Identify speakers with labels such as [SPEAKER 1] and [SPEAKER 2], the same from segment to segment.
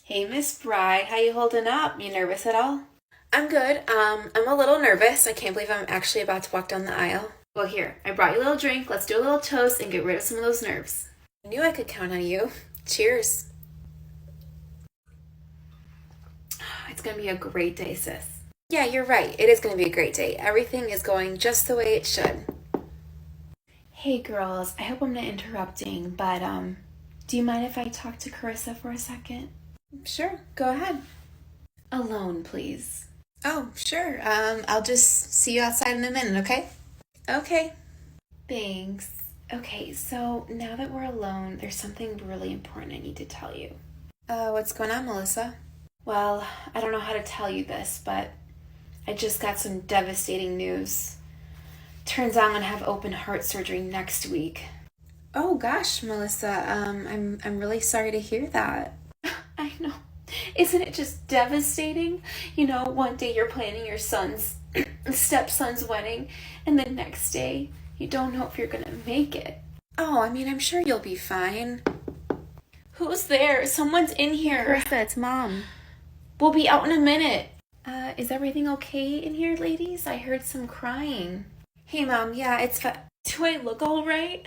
[SPEAKER 1] Hey, Miss Bride, how you holding up? You nervous at all? I'm good. I'm a little nervous. I can't believe I'm actually about to walk down the aisle. Well, here, I brought you a little drink. Let's do a little toast and get rid of some of those nerves. I knew I could count on you. Cheers. It's gonna be a great day, sis. Yeah, you're right. It is gonna be a great day. Everything is going just the way it should. Hey, girls. I hope I'm not interrupting, but do you mind if I talk to Carissa for a second? Sure, go ahead. Alone, please. Oh, sure. I'll just see you outside in a minute, okay? Okay. Thanks. Okay, so now that we're alone, there's something really important I need to tell you. What's going on, Melissa? Well, I don't know how to tell you this, but I just got some devastating news. Turns out I'm gonna have open heart surgery next week. Oh gosh, Melissa, I'm really sorry to hear that. I know. Isn't it just devastating? You know, one day you're planning your son's stepson's wedding, and the next day you don't know if you're gonna make it. Oh, I'm sure you'll be fine. Who's there? Someone's in here.
[SPEAKER 2] Carissa, it's Mom.
[SPEAKER 1] We'll be out in a minute. Is everything okay in here, ladies? I heard some crying. Hey, Mom, yeah, it's fine. Do I look all right?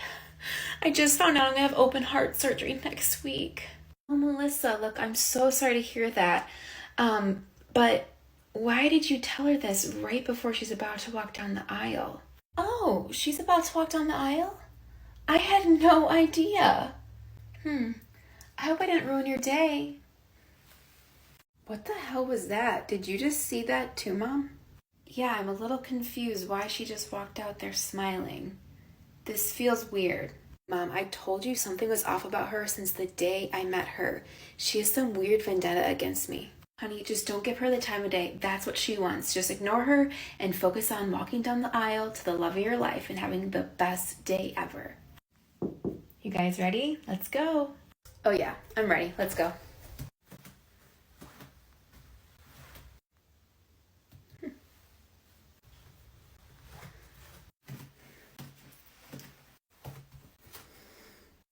[SPEAKER 1] I just found out I'm gonna have open heart surgery next week. Oh, Melissa, look, I'm so sorry to hear that. But why did you tell her this right before she's about to walk down the aisle? Oh, she's about to walk down the aisle? I had no idea. I hope I didn't ruin your day. What the hell was that? Did you just see that too, Mom? Yeah, I'm a little confused why she just walked out there smiling. This feels weird. Mom, I told you something was off about her since the day I met her. She has some weird vendetta against me. Honey, just don't give her the time of day. That's what she wants. Just ignore her and focus on walking down the aisle to the love of your life and having the best day ever. You guys ready? Let's go. Oh yeah, I'm ready. Let's go.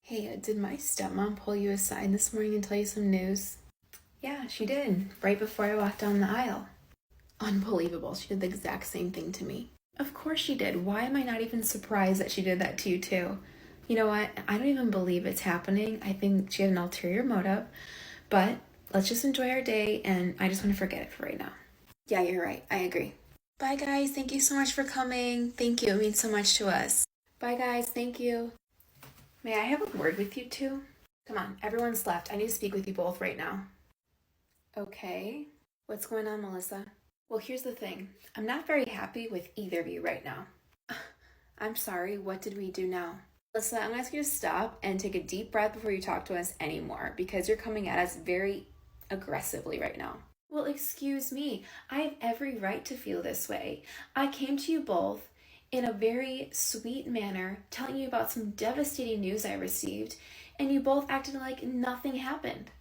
[SPEAKER 1] Hey, did my stepmom pull you aside this morning and tell you some news? Yeah, she did, right before I walked down the aisle. Unbelievable, she did the exact same thing to me. Of course she did. Why am I not even surprised that she did that to you too? You know what? I don't even believe it's happening. I think she had an ulterior motive, but let's just enjoy our day, and I just want to forget it for right now. Yeah, you're right. I agree. Bye, guys. Thank you so much for coming. Thank you. It means so much to us. Bye, guys. Thank you. May I have a word with you two? Come on, everyone's left. I need to speak with you both right now. Okay. What's going on, Melissa? Well, here's the thing. I'm not very happy with either of you right now. I'm sorry. What did we do now? Melissa, I'm going to ask you to stop and take a deep breath before you talk to us anymore because you're coming at us very aggressively right now. Well, excuse me. I have every right to feel this way. I came to you both in a very sweet manner, telling you about some devastating news I received, and you both acted like nothing happened.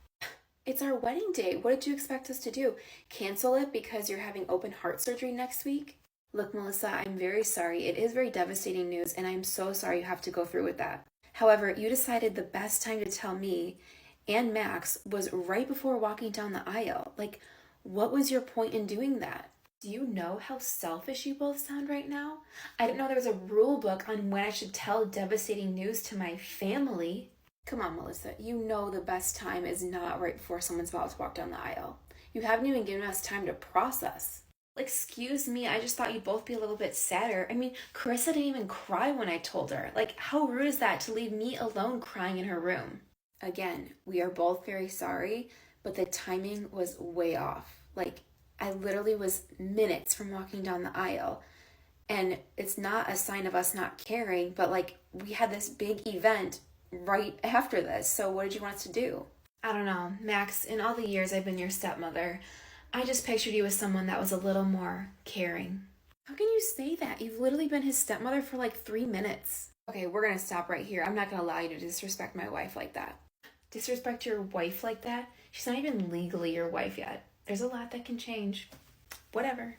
[SPEAKER 1] It's our wedding day. What did you expect us to do? Cancel it because you're having open heart surgery next week? Look, Melissa, I'm very sorry. It is very devastating news, and I'm so sorry you have to go through with that. However, you decided the best time to tell me and Max was right before walking down the aisle. Like, what was your point in doing that? Do you know how selfish you both sound right now? I didn't know there was a rule book on when I should tell devastating news to my family. Come on, Melissa. You know the best time is not right before someone's about to walk down the aisle. You haven't even given us time to process. Excuse me, I just thought you'd both be a little bit sadder. Carissa didn't even cry when I told her. How rude is that to leave me alone crying in her room? Again, we are both very sorry, but the timing was way off. I literally was minutes from walking down the aisle. And it's not a sign of us not caring, but we had this big event right after this. So what did you want us to do? I don't know, Max, in all the years I've been your stepmother, I just pictured you as someone that was a little more caring. How can you say that? You've literally been his stepmother for 3 minutes. Okay, we're gonna stop right here. I'm not gonna allow you to disrespect my wife like that. Disrespect your wife like that? She's not even legally your wife yet. There's a lot that can change. Whatever.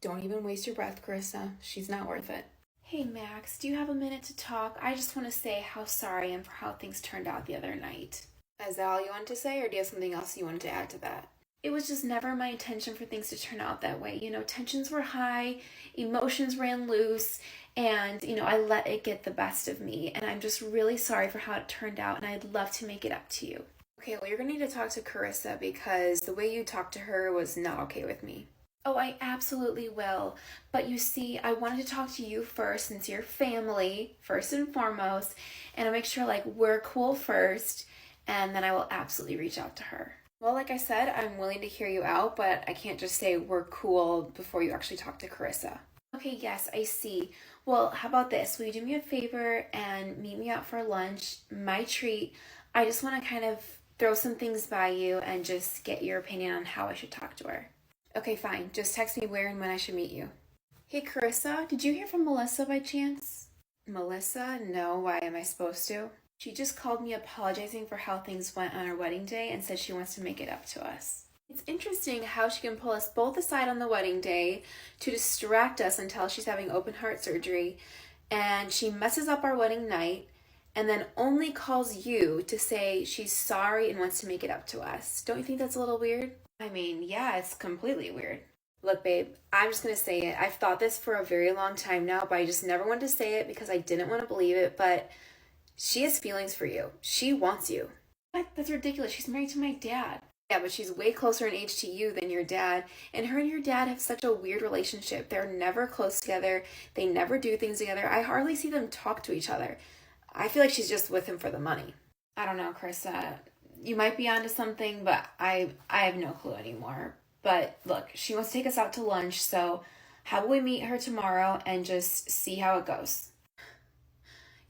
[SPEAKER 1] Don't even waste your breath, Carissa. She's not worth it. Hey, Max, do you have a minute to talk? I just want to say how sorry I am for how things turned out the other night. Is that all you wanted to say, or do you have something else you wanted to add to that? It was just never my intention for things to turn out that way. Tensions were high, emotions ran loose, and, I let it get the best of me. And I'm just really sorry for how it turned out, and I'd love to make it up to you. Okay, well, you're going to need to talk to Carissa because the way you talked to her was not okay with me. Oh, I absolutely will. But you see, I wanted to talk to you first since you're family, first and foremost, and I'll make sure, we're cool first, and then I will absolutely reach out to her. Well, like I said, I'm willing to hear you out, but I can't just say we're cool before you actually talk to Carissa. Okay, yes, I see. Well, how about this? Will you do me a favor and meet me out for lunch? My treat. I just want to kind of throw some things by you and just get your opinion on how I should talk to her. Okay, fine. Just text me where and when I should meet you. Hey, Carissa, did you hear from Melissa by chance? Melissa? No, why am I supposed to? She just called me apologizing for how things went on our wedding day and said she wants to make it up to us. It's interesting how she can pull us both aside on the wedding day to distract us until she's having open heart surgery, and she messes up our wedding night and then only calls you to say she's sorry and wants to make it up to us. Don't you think that's a little weird? I mean, yeah, it's completely weird. Look, babe, I'm just going to say it. I've thought this for a very long time now, but I just never wanted to say it because I didn't want to believe it, but she has feelings for you. She wants you. What? That's ridiculous. She's married to my dad. Yeah, but she's way closer in age to you than your dad, and her and your dad have such a weird relationship. They're never close together. They never do things together. I hardly see them talk to each other. I feel like she's just with him for the money. I don't know, Carissa. You might be onto something, but I have no clue anymore. But look, she wants to take us out to lunch, so how about we meet her tomorrow and just see how it goes?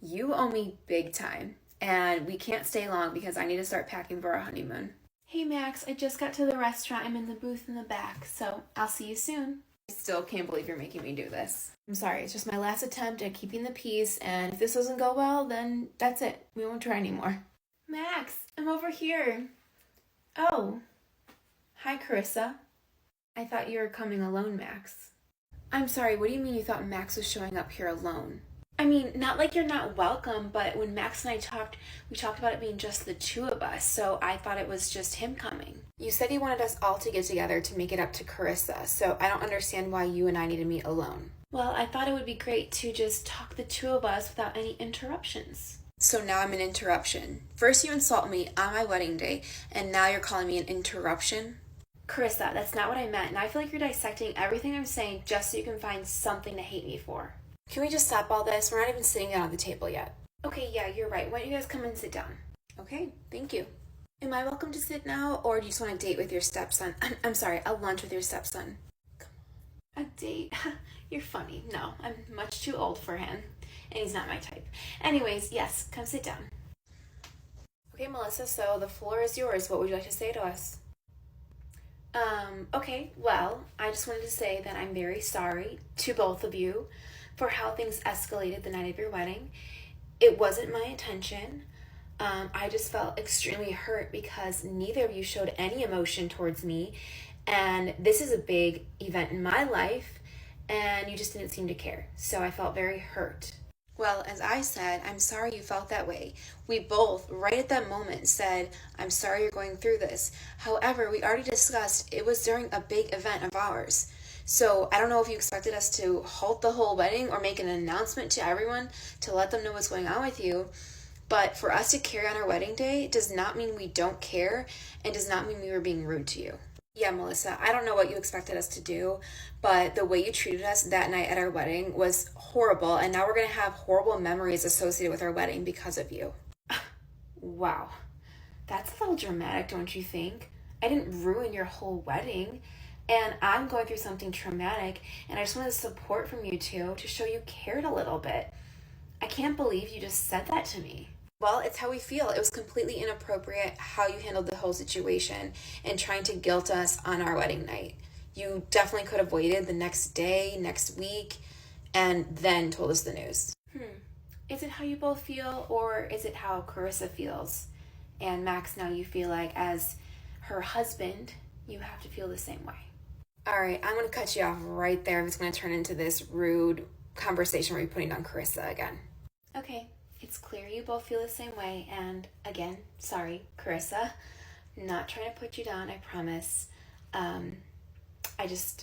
[SPEAKER 1] You owe me big time, and we can't stay long because I need to start packing for our honeymoon. Hey Max, I just got to the restaurant. I'm in the booth in the back, so I'll see you soon. I still can't believe you're making me do this. I'm sorry, it's just my last attempt at keeping the peace, and if this doesn't go well, then that's it. We won't try anymore. Max, I'm over here. Oh. Hi, Carissa. I thought you were coming alone, Max. I'm sorry, what do you mean you thought Max was showing up here alone? I mean, not like you're not welcome, but when Max and I talked, we talked about it being just the two of us, so I thought it was just him coming. You said he wanted us all to get together to make it up to Carissa, so I don't understand why you and I need to meet alone. Well, I thought it would be great to just talk the two of us without any interruptions. So now I'm an interruption. First you insult me on my wedding day, and now you're calling me an interruption? Carissa, that's not what I meant, and I feel like you're dissecting everything I'm saying just so you can find something to hate me for. Can we just stop all this? We're not even sitting down at the table yet. Okay, yeah, you're right. Why don't you guys come and sit down? Okay, thank you. Am I welcome to sit now, or do you just want a date with your stepson? I'm sorry, a lunch with your stepson. Come on. A date? You're funny. No, I'm much too old for him, and he's not my type. Anyways, yes, come sit down. Okay, Melissa, so the floor is yours. What would you like to say to us? Okay, well, I just wanted to say that I'm very sorry to both of you for how things escalated the night of your wedding. It wasn't my intention. I just felt extremely hurt because neither of you showed any emotion towards me, and this is a big event in my life, and you just didn't seem to care. So I felt very hurt. Well, as I said, I'm sorry you felt that way. We both, right at that moment, said, I'm sorry you're going through this. However, we already discussed it was during a big event of ours. So I don't know if you expected us to halt the whole wedding or make an announcement to everyone to let them know what's going on with you. But for us to carry on our wedding day does not mean we don't care and does not mean we were being rude to you. Yeah, Melissa, I don't know what you expected us to do, but the way you treated us that night at our wedding was horrible, and now we're going to have horrible memories associated with our wedding because of you. Wow. That's a little dramatic, don't you think? I didn't ruin your whole wedding, and I'm going through something traumatic, and I just wanted support from you two to show you cared a little bit. I can't believe you just said that to me. Well, it's how we feel. It was completely inappropriate how you handled the whole situation and trying to guilt us on our wedding night. You definitely could have waited the next day, next week, and then told us the news. Is it how you both feel, or is it how Carissa feels? And Max, now you feel like as her husband, you have to feel the same way. All right, I'm going to cut you off right there if it's going to turn into this rude conversation where you're putting down Carissa again. Okay. It's clear you both feel the same way, and again, sorry, Carissa. Not trying to put you down, I promise.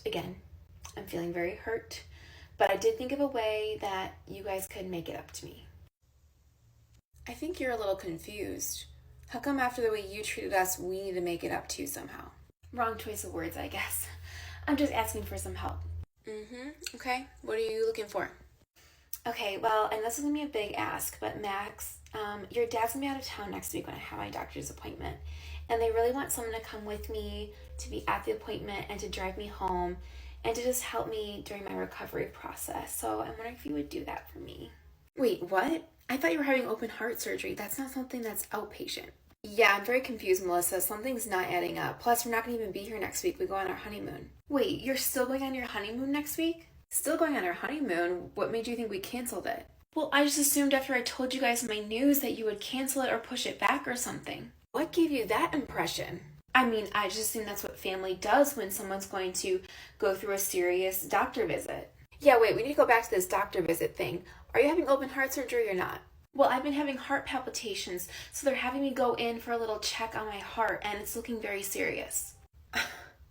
[SPEAKER 1] Again, I'm feeling very hurt, but I did think of a way that you guys could make it up to me. I think you're a little confused. How come after the way you treated us, we need to make it up to you somehow? Wrong choice of words, I guess. I'm just asking for some help. Okay. What are you looking for? Okay, well, and this is going to be a big ask, but Max, your dad's going to be out of town next week when I have my doctor's appointment. And they really want someone to come with me to be at the appointment and to drive me home and to just help me during my recovery process. So I'm wondering if you would do that for me. Wait, what? I thought you were having open heart surgery. That's not something that's outpatient. Yeah, I'm very confused, Melissa. Something's not adding up. Plus, we're not going to even be here next week. We go on our honeymoon. Wait, you're still going on your honeymoon next week? Still going on our honeymoon? What made you think we canceled it? Well, I just assumed after I told you guys my news that you would cancel it or push it back or something. What gave you that impression? I mean, I just assume that's what family does when someone's going to go through a serious doctor visit. Yeah, wait, we need to go back to this doctor visit thing. Are you having open heart surgery or not? Well, I've been having heart palpitations, so they're having me go in for a little check on my heart, and it's looking very serious.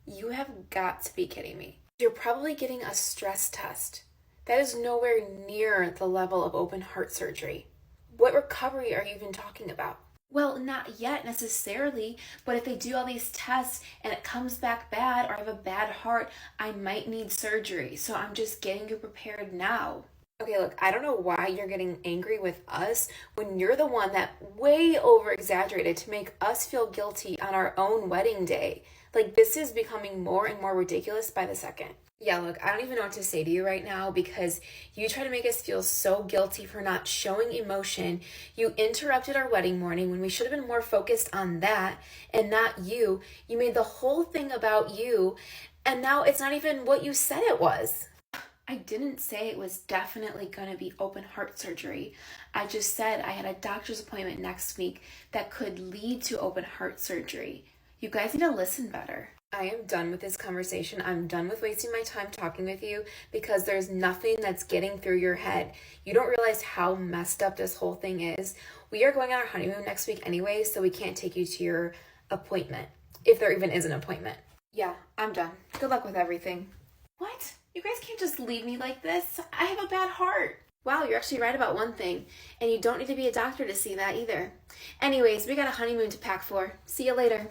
[SPEAKER 1] You have got to be kidding me. You're probably getting a stress test. That is nowhere near the level of open heart surgery. What recovery are you even talking about? Well, not yet necessarily, but if they do all these tests and it comes back bad or I have a bad heart, I might need surgery. So I'm just getting you prepared now. Okay, look, I don't know why you're getting angry with us when you're the one that way over exaggerated to make us feel guilty on our own wedding day. Like, this is becoming more and more ridiculous by the second. Yeah, look, I don't even know what to say to you right now because you try to make us feel so guilty for not showing emotion. You interrupted our wedding morning when we should have been more focused on that and not you. You made the whole thing about you, and now it's not even what you said it was. I didn't say it was definitely going to be open heart surgery. I just said I had a doctor's appointment next week that could lead to open heart surgery. You guys need to listen better. I am done with this conversation. I'm done with wasting my time talking with you because there's nothing that's getting through your head. You don't realize how messed up this whole thing is. We are going on our honeymoon next week anyway, so we can't take you to your appointment, if there even is an appointment. Yeah, I'm done. Good luck with everything. What? You guys can't just leave me like this. I have a bad heart. Wow, you're actually right about one thing, and you don't need to be a doctor to see that either. Anyways, we got a honeymoon to pack for. See you later.